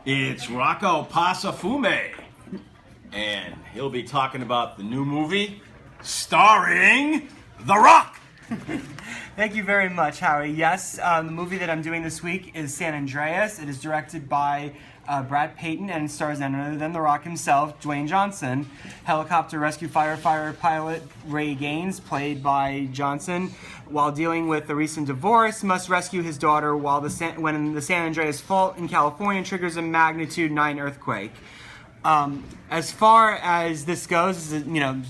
It's Rocco Passafume, and he'll be talking about the new movie starring The Rock. Thank you very much, Howie. Yes, the movie that I'm doing this week is San Andreas. It is directed by Brad Payton and stars none other than The Rock himself, Dwayne Johnson. Helicopter rescue firefighter pilot Ray Gaines, played by Johnson, while dealing with a recent divorce, must rescue his daughter when the San Andreas fault in California triggers a magnitude 9 earthquake. As far as this goes, it's a,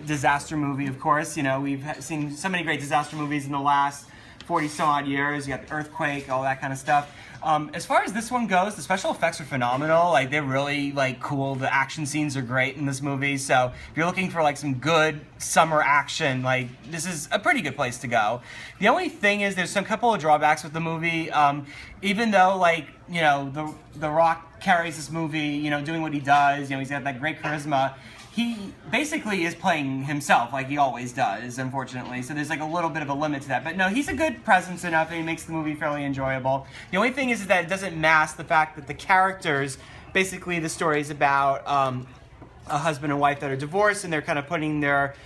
disaster movie, of course. We've seen so many great disaster movies in the last 40 some odd years. You got the earthquake, all that kind of stuff. As far as this one goes, the special effects are phenomenal. They're really cool. The action scenes are great in this movie. So if you're looking for some good summer action, this is a pretty good place to go. The only thing is there's some couple of drawbacks with the movie. Even though the Rock carries this movie, doing what he does, he's got that great charisma. He basically is playing himself like he always does, unfortunately. So there's a little bit of a limit to that. But no, he's a good presence enough, and he makes the movie fairly enjoyable. The only thing is that it doesn't mask the fact that the characters, basically the story is about a husband and wife that are divorced, and they're kind of putting their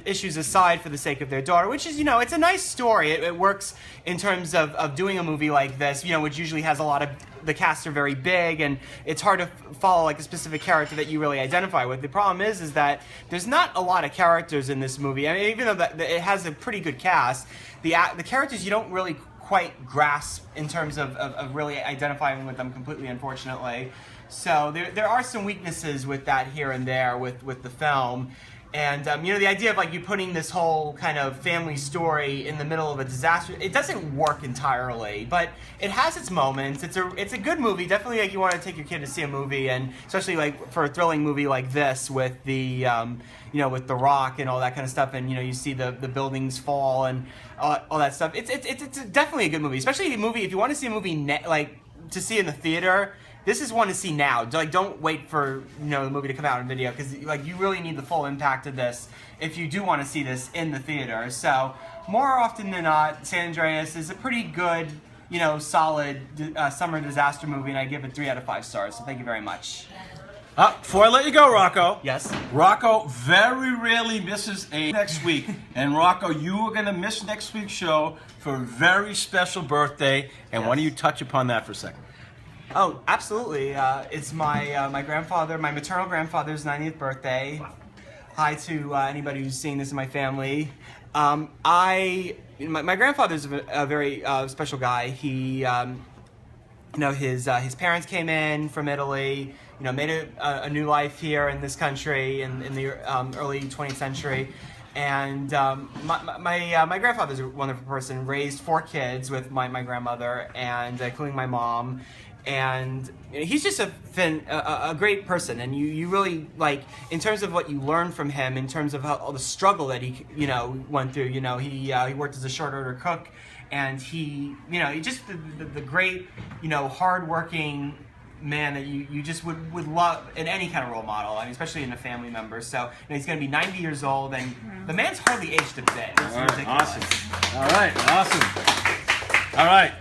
issues aside for the sake of their daughter, which is, it's a nice story. It works in terms of doing a movie like this, which usually has a lot of, the casts are very big, and it's hard to follow a specific character that you really identify with. The problem is that there's not a lot of characters in this movie. I mean, even though it has a pretty good cast, the characters you don't really quite grasp in terms of really identifying with them completely, unfortunately. So there are some weaknesses with that here and there with the film. And, the idea of you putting this whole kind of family story in the middle of a disaster, it doesn't work entirely, but it has its moments. It's a good movie. Definitely you want to take your kid to see a movie, and especially for a thrilling movie like this with the, with The Rock and all that kind of stuff, and, you see the buildings fall and all that stuff. It's definitely a good movie, especially a movie, if you want to see a movie, to see in the theater. This is one to see now. Don't wait for the movie to come out on video, because you really need the full impact of this if you do want to see this in the theater. So more often than not, San Andreas is a pretty good, solid summer disaster movie, and I give it 3 out of 5 stars. So thank you very much. Before I let you go, Rocco. Yes. Rocco very rarely misses a next week, and Rocco, you are going to miss next week's show for a very special birthday. And why don't you touch upon that for a second? Oh, absolutely. It's my my maternal grandfather's 90th birthday. Hi to anybody who's seeing this in my family. My grandfather's a very special guy. He, his parents came in from Italy, made a new life here in this country in the early 20th century. And my grandfather's a wonderful person, raised 4 kids with my grandmother, and including my mom. And he's just a great person, and you really in terms of what you learn from him, in terms of all the struggle that he went through. He worked as a short order cook, and he just the great hardworking man that you just would love in any kind of role model. I mean, especially in a family member. So he's going to be 90 years old, and the man's hardly aged a bit. It's ridiculous. Awesome. All right, awesome. All right.